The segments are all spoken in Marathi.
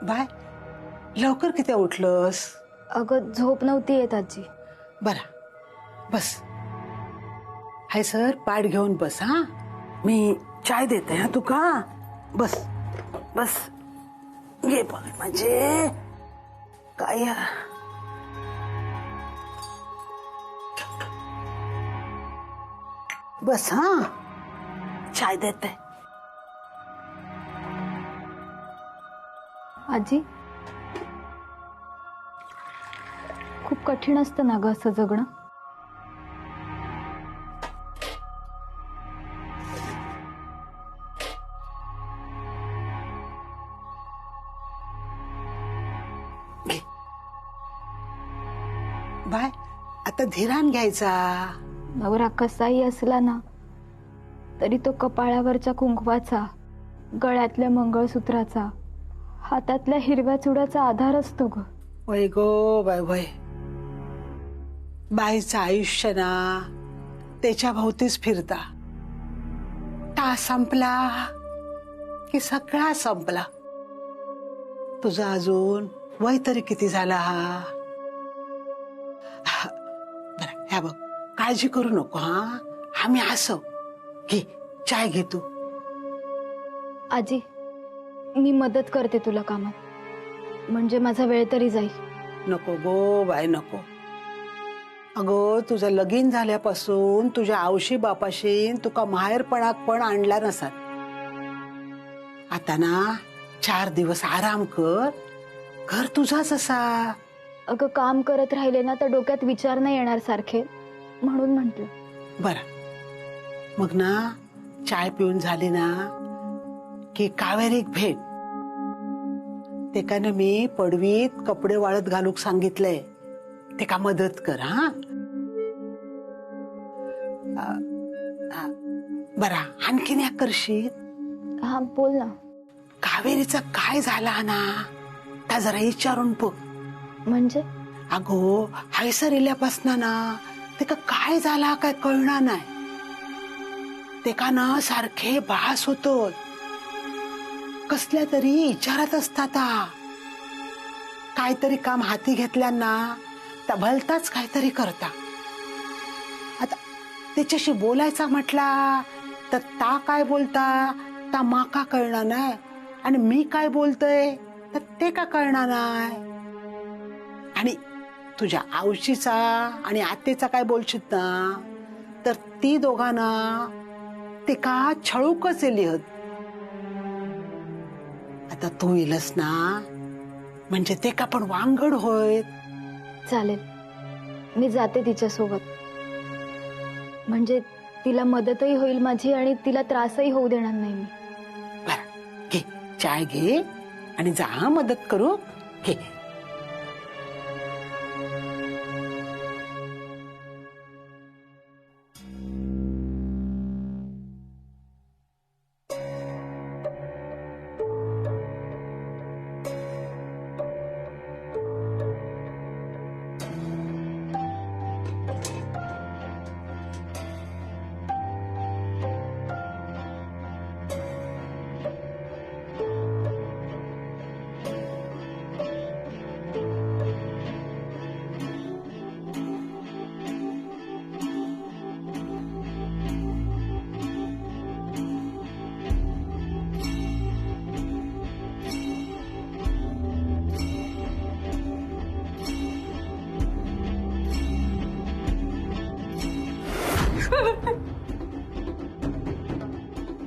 बाय लवकर किती उठलंस? अगं झोप नव्हती येत आजी. बरा बस. हाय सर पाठ घेऊन बस. हा मी चाय देते. हा तू का बस बस घे पाठ. म्हणजे काय बस. हा चाय देते. आजी खूप कठीण असतं ना ग असं जगणं. बाय आता धीरान घ्यायचा. नवरा कसाही असला ना तरी तो कपाळावरच्या कुंकवाचा, गळ्यातल्या मंगळसूत्राचा, हातातल्या हिरव्या चुड्याचा आधार असतो ग. वय गो बाय वय. बाईचं आयुष्य ना त्याच्या भोवतीच फिरता. तास संपला की सगळा संपला. तुझा अजून वय तरी किती झाला? बरं ह्या बघ काळजी करू नको. हा आम्ही असो. घे चाय घे तू. आजी मी मदत करते तुला कामात, म्हणजे माझा वेळ तरी जाईल. नको गो बाय नको. अगं तुझं लगीन झाल्यापासून तुझ्या आवशी बापाशी तुका माहेरपणात पण आणला नसात. आता ना 4 दिवस आराम कर. घर तुझाच असा. अगं काम करत राहिले ना तर डोक्यात विचार नाही येणार सारखे, म्हणून म्हंटल. बरं मग ना चाय पिऊन झाली ना की कावेरीक भेट. ते का ना मी पडवीत कपडे वाळत घालूक सांगितलंय. ते का मदत कर. हा बरा आणखीन या करशील? हा बोल ना. कावेरीचा काय झाला ना त्या जरा विचारून बघ. म्हणजे? अगो हायसर इल्यापासना ना ते का काय झाला काय कळणार नाही. ते का ना सारखे भास होतो. कसल्या तरी विचारात असतात. काहीतरी काम हाती घेतल्यांना त्या भलताच काहीतरी करता. आता त्याच्याशी बोलायचा म्हटला तर ता काय बोलता ता माका कळणार नाही, आणि मी काय बोलतोय तर ते का कळणार नाही. आणि तुझ्या आवशीचा आणि आतेचा काय बोलशीत ना तर ती दोघांना ते का छळूकच लिहत. आता तू येलस ना म्हणजे ते का पण वांगड होय. चालेल मी जाते तिच्या सोबत, म्हणजे तिला मदतही होईल माझी आणि तिला त्रासही होऊ देणार नाही मी. बरं घे चाय घे आणि जा मदत करू. घे.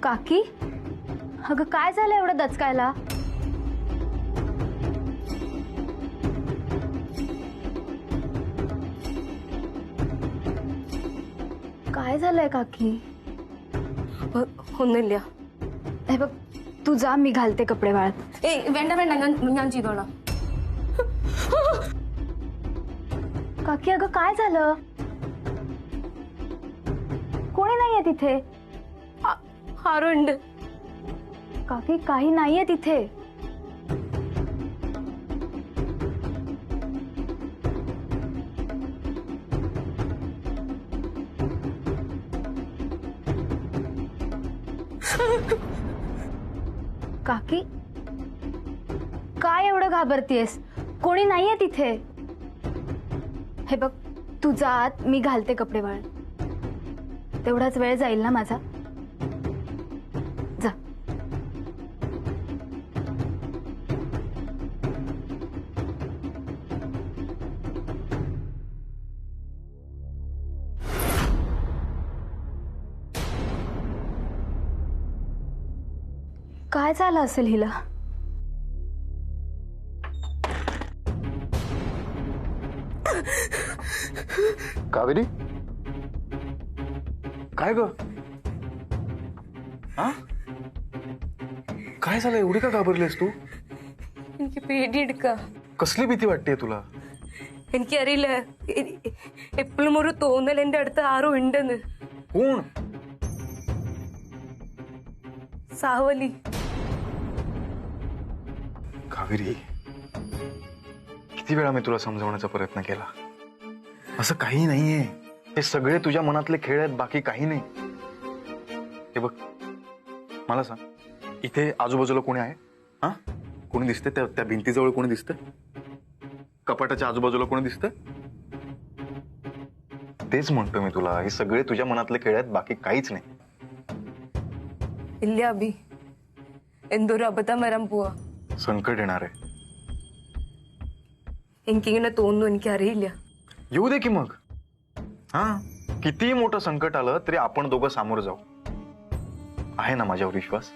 काकी अगं काय झालं एवढं दचकायला? काय झालंय काकी? ഒന്നുമില്ല. हे बघ तू जा, मी घालते कपडे वाळत. വേണ്ട വേണ്ട ഞാൻ ചെയ്തോളാം. काकी अगं काय झालं? कोणी नाहीये तिथे? आरुंड. काकी काही नाहीये तिथे. काकी काय काय एवढं घाबरतीयस? कोणी नाहीये तिथे. हे बघ, तू जा आत, मी घालते कपडे वाळत. तेवढाच वेळ जाईल ना माझा. जा. काय झालं असेल हिला? कावेरी, काय ग? हा, काय झालं? एवढी का घाबरलीस तू? എനിക്ക് പേടിയെടുക്ക. कसली भीती वाटते तुला? എനിക്കറിയില്ല, എപ്പോഴും ഒരു തോന്നൽ എന്റെ അടുത്ത് ആരോ ഉണ്ടെന്ന്. कोण? सावली. कावेरी, किती वेळा मी तुला समजावण्याचा प्रयत्न केला. असं काही नाहीये. हे सगळे तुझ्या मनातले खेळ आहेत, बाकी काही नाही. हे बघ, मला सांग, इथे आजूबाजूला कोणी आहे? हा, कोणी दिसते? त्या भिंतीजवळ कोणी दिसतं? कपाटाच्या आजूबाजूला कोणी दिसतं? तेच म्हणतो मी तुला, हे सगळे तुझ्या मनातले खेळ आहेत, बाकी काहीच नाही. ഇല്ല അബി, എന്തൊരു അബദ്ധം വരാൻ പോവാ. संकट येणार आहे. എനിക്കിങ്ങനെ തോന്നുന്നു, എനിക്കറിയില്ല. येऊ दे की मग. हा, कितीही मोठं संकट आलं तरी आपण दोघं सामोरं जाऊ. आहे ना माझ्यावर विश्वास?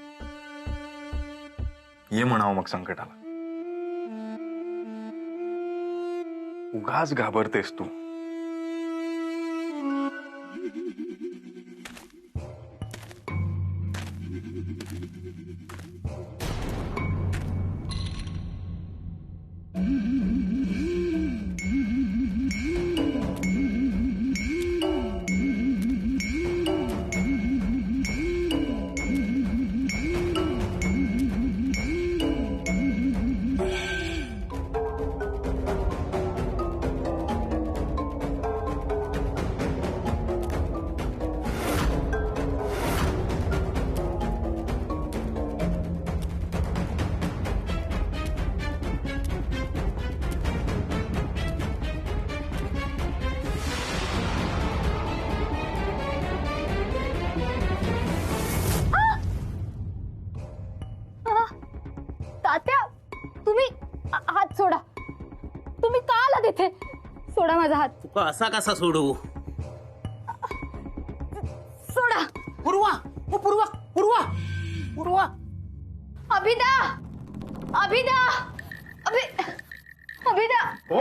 ये म्हणावं मग संकटाला. उगाच घाबरतेस तू. तात्या, तुम्ही हात सोडा. तुम्ही का आला तिथे? सोडा माझा हात. असा कसा सोडू? सोडा. पूर्वा, ओ पूर्वा, पूर्वा, पूर्वा. अभिदा, अभिदा, अभिदा. हो,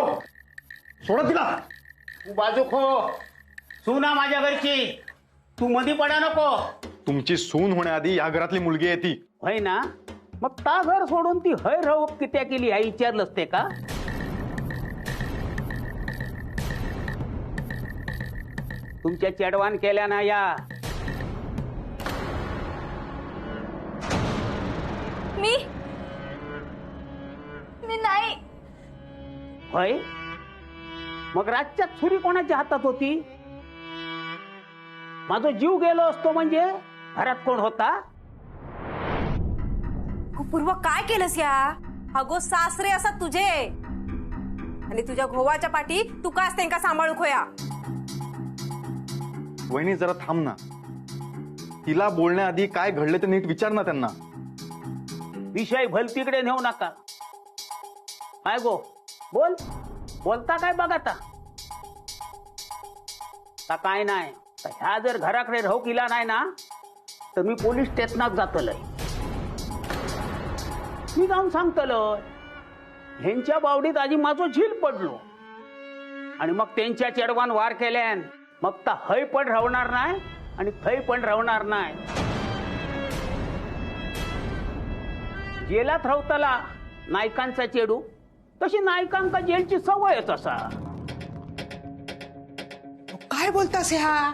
सोडा तिला. तू बाजू खो. सुना माझ्या घरची, तू मधी पडा नको. तुमची सून होण्याआधी या घरातली मुलगी आहे ती. होय ना? मग ता घर सोडून ती हय राहू कित्या केली आई विचारलंच ते का? तुमच्या चेडवान केल्या ना या. मी नाही. होय, मग रातच्या छुरी कोणाच्या हातात होती? माझा जीव गेलो असतो म्हणजे घरात कोण होता? पूर्व काय केलंस या? अगो सासरे असत तुझे, आणि तुझ्या घोवाच्या पाठी तू कास त्यांका सांभाळू खोया. वहिनी जरा थांब ना. तिला बोलण्याआधी काय घडले ते नीट विचार ना त्यांना. विषय भलतीकडे नेऊ नका. काय गो, बोल. बोलता काय बघ आता. काय नाही, ह्या जर घराकडे राहू केला नाही ना तर मी पोलीस स्टेशनात जातलय. मी जाऊन सांगतलय ह्यांच्या बावडीत आधी माझं झील पडलो, आणि मग त्यांच्या चेडवान वार केल्यान मग ता हय पण राहणार नाही आणि थय पण राहणार नाही. जेलात राहतला नायकांचा चेडू, तशी नायकांका जेलची सवयच असा. काय बोलतास ह्या?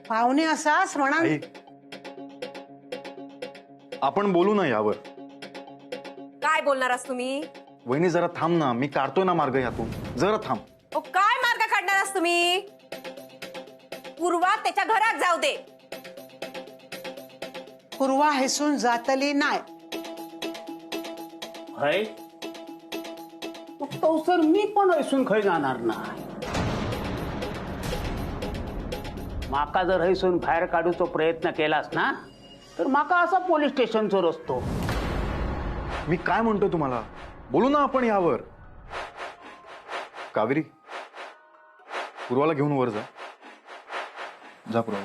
पाहुणे असाच म्हणा. आई, आपण बोलू ना यावर. काय बोलणारस तुम्ही? वहिनी जरा थांब ना, मी काढतोय ना मार्ग यातून. जरा थांब. ओ, काय मार्ग काढणारस तुम्ही? पूर्वा त्याच्या घरात जाऊ दे. पूर्वा हेसून जातली नाही. हय मग तो सर मी पण हैसून खंय जाणार ना. माका जर हैसून बाहेर काढूचो प्रयत्न केलास ना तर माका असा पोलीस स्टेशनचो रस्तो. मी काय म्हणतो तुम्हाला, बोलू ना आपण यावर. कावेरी, पूर्वाला घेऊन वर जा. जा पूर्वा,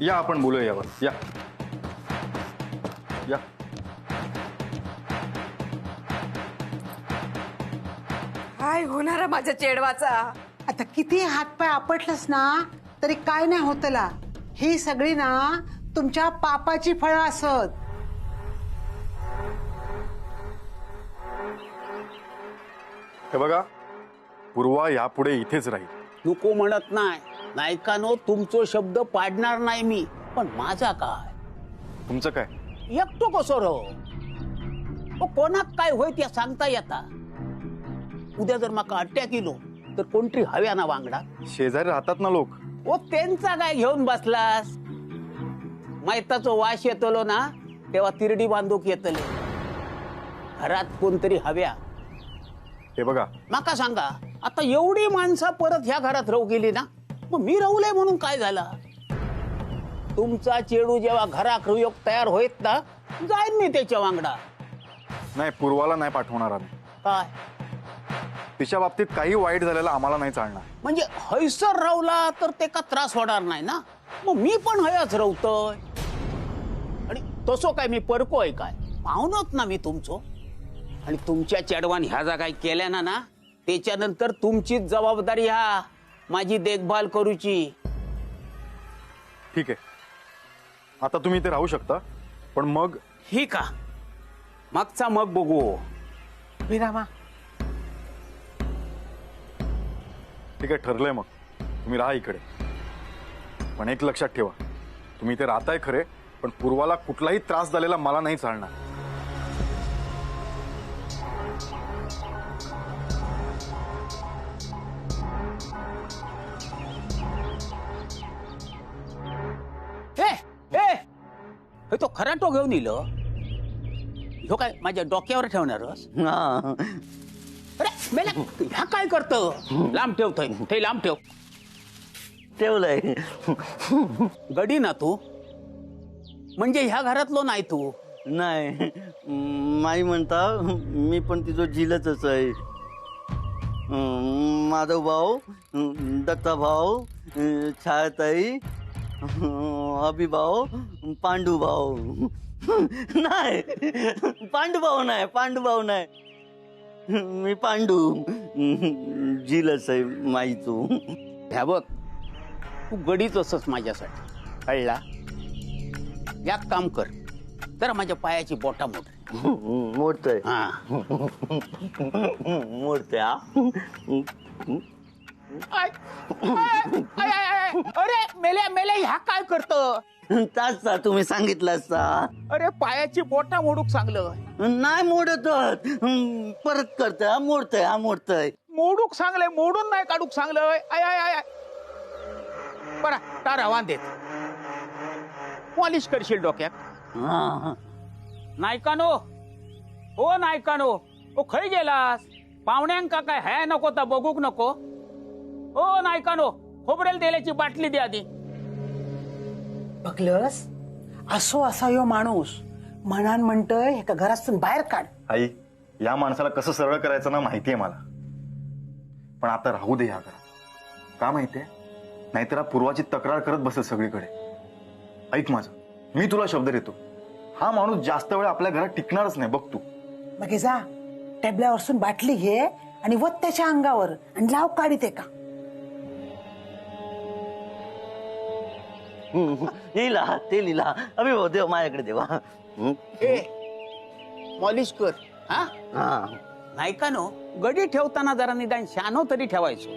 या आपण बोलूया यावर. या या. काय होणार आहे माझ्या चेडवाचा? आता किती हातपाय आपटलंस ना तरी काय नाही होतला. ही सगळी ना तुमच्या पापाची फळं असत. हे बघा, पूर्वा यापुढे इथेच राहील. नको म्हणत नाही. नायकानो तुमचो शब्द पाडणार नाही मी, पण माझा काय? तुमचं काय? एकटो कसो रो? कोणाक काय होय त्या सांगता येता. उद्या जर माका अटॅक केलो तर कोणतरी हव्या ना वांगडा. शेजारी राहतात ना लोक. ओ त्यांचा काय घेऊन बसलास? मैताचो वास येतलो ना तेव्हा तिरडी बांधूक येतले. घरात कोणतरी हव्या. हे बघा, माका सांगा, आता एवढी माणसं परत ह्या घरात राहू गेली ना, मग मी राहुलय म्हणून काय झाला? तुमचा चेडू जेव्हा घरात योग तयार होत ना, जाईन मी त्याच्या वांगडा. नाही, पूर्वाला नाही पाठवणार आम्ही. काय तिच्या बाबतीत काही वाईट झालेलं आम्हाला नाही चालणार. म्हणजे हैसर राहुला तर ते का त्रास होणार नाही ना? मग मी पण हयाच राहतोय. आणि तसो काय मी परकोय काय? पाहुणत ना मी तुमचो. आणि तुमच्या चेडवान ह्या जा काय केल्या ना त्याच्यानंतर तुमचीच जबाबदारी हा माझी देखभाल करूची. ठीक आहे, आता तुम्ही इथे राहू शकता, पण मग ही का मागचा मग बघू. विरामा, ठीक आहे, ठरलंय. मग तुम्ही राहा इकडे, पण एक लक्षात ठेवा, तुम्ही इथे राहताय खरे, पण पूर्वाला कुठलाही त्रास झालेला मला नाही चालणार. हे तो खराटो घेऊन इलं. ह्यो काय माझ्या डोक्यावर ठेवणारस? अरे मेला, ह्या काय करत? लांब ठेवतोय ते, लांब ठेव. ठेवलंय. गडी ना तू, म्हणजे ह्या घरातलो नाही तू. नाही, माई म्हणता मी पण तिचं झिलच आहे. माधव भाऊ, दत्ता भाऊ, छायाताई, अभिभाऊ, पांडू भाऊ. नाही, पांडुभाऊ नाही, पांडुभाऊ नाही. मी पांडू झिलच आहे माई तू. ह्या बघ, तू गडीच असस माझ्यासाठी, कळला? एक काम कर, तर माझ्या पायाची बोटा मोड. मोडतय हा, मोडतय. अरे मेल्या मेल्या, ह्या काय करत? तास तुम्ही सांगितलं असता. अरे पायाची बोटा मोडूक सांगलं. नाही मोडत, परत करतय. मोडतय, हा मोडतय. मोडूक सांगलंय, मोडून नाही काढूक सांगलंय. आय आय आय, बरा तारा वांदेत पॉलिश करशील डोक्यात. नायकानो, ओ नायकानो, ओ खय गेलास? पाहुण्यांका काय हया नको तर बघूक नको? ओ नायकानो, खोबरेल तेलाची बाटली द्या आधी. बघलस, असो असा यो माणूस मनान म्हणतोय एका घरातून बाहेर काढ. आई, या माणसाला कसं सरळ करायचं ना माहितीये मला, पण आता राहू दे या घरात. का माहितीये? नाहीतर पूर्वाची तक्रार करत बसेल सगळीकडे. ऐक माझं, मी तुला शब्द देतो, हा माणूस जास्त वेळ आपल्या घरात टिकणारच नाही. बघ तू. मग हे जा, टेबलावरसून बाटली घे आणि वत त्याच्या अंगावर आणि लाव काढीत एका. लिहिला ते लिहिला. अभिभाऊ देव माझ्याकडे देवा. पॉलिश कर. हा, हा, नायकानो, गडी ठेवताना जरा निदान शानो तरी ठेवायचो.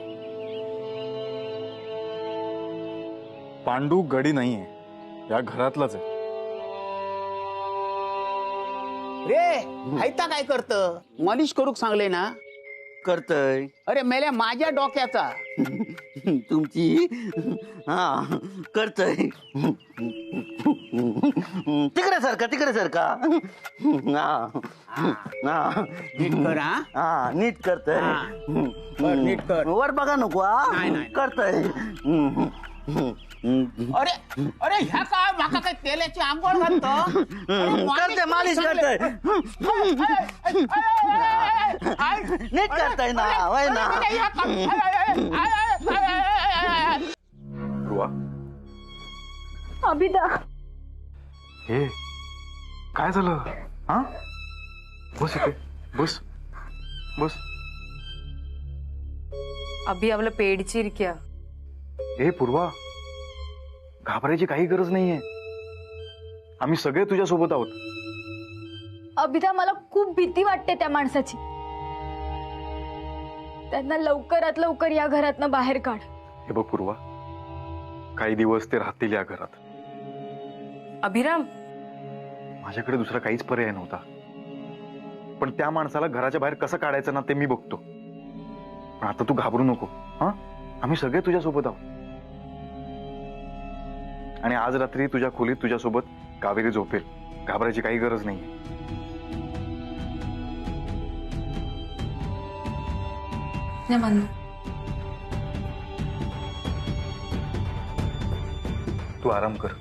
पांडू गडी नाहीये, या घरातलाच आहे. रे, हायता काय करत? मॉलिश करूक सांगले ना, करतय अरे मेल्या माझ्या डोक्याचा. तुमची हा करतय. तिकडे सरका हा हा नीट कर हा. हा नीट करतय. हा. कर, नीट कर. वर बघा नको नाही, हा नाही. करतय. अरे अरे ह्या काय माका काय तेलाची आंघोळ घालतो. करतय मालिश करतय. नीट करताय ना वय ना. ध्रुवा, अभिदा, हे काय झालं? हा बस इथे, बस बस. अभि आपलं पेट चिरक्या. हे पूर्वा, घाबरायची काही गरज नाहीये. आम्ही सगळे तुझ्या सोबत आहोत. अभिदा, मला खूप भीती वाटते त्या माणसाची. त्यांना लवकरात लवकर या घरातनं बाहेर काढ. हे बघ पूर्वा, काही दिवस ते राहतील या घरात. अभिराम, माझ्याकडे दुसरा काहीच पर्याय नव्हता. पण त्या माणसाला घराच्या बाहेर कसं काढायचं ना ते मी बघतो. पण आता तू घाबरू नको. हा, आम्ही सगळे तुझ्या सोबत आहोत. आणि आज रात्री तुझ्या खोलीत तुझ्यासोबत कावेरी झोपेल. घाबरायची काही गरज नाही. तू आराम कर.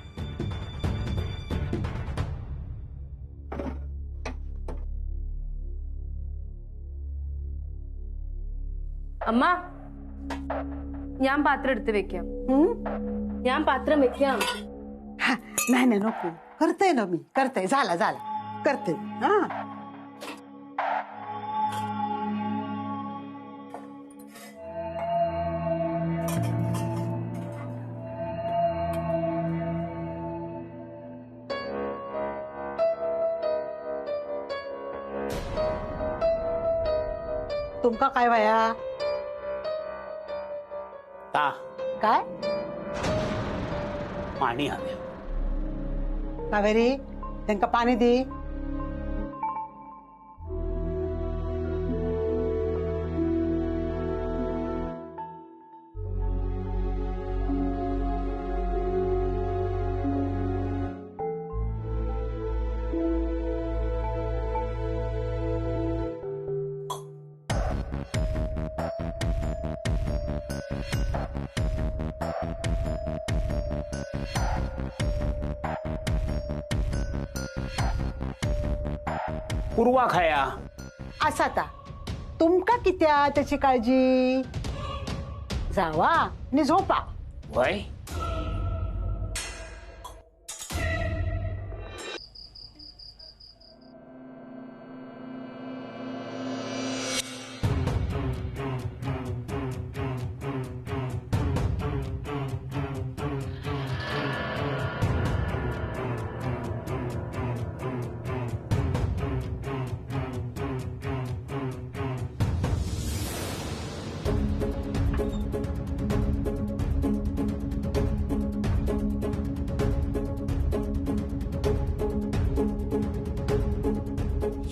അമ്മ ഞാൻ പാത്രം എടുത്ത് വെക്കാം. ഞാൻ പാത്രം വെക്കാം. हा, नाही नाही नको. करते ना मी, करते. झाला करते. हा तुमका काय वया ता काय पाणी हवे. कावेरी त्यांना पाणी दे. पूर्वा खाया. असा ता तुमका कित्या त्याची काळजी. जावा आणि झोपा. वय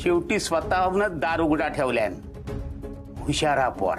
शेवटी स्वतःहूनच दार उघडा ठेवल्यान. हुशारा पोर.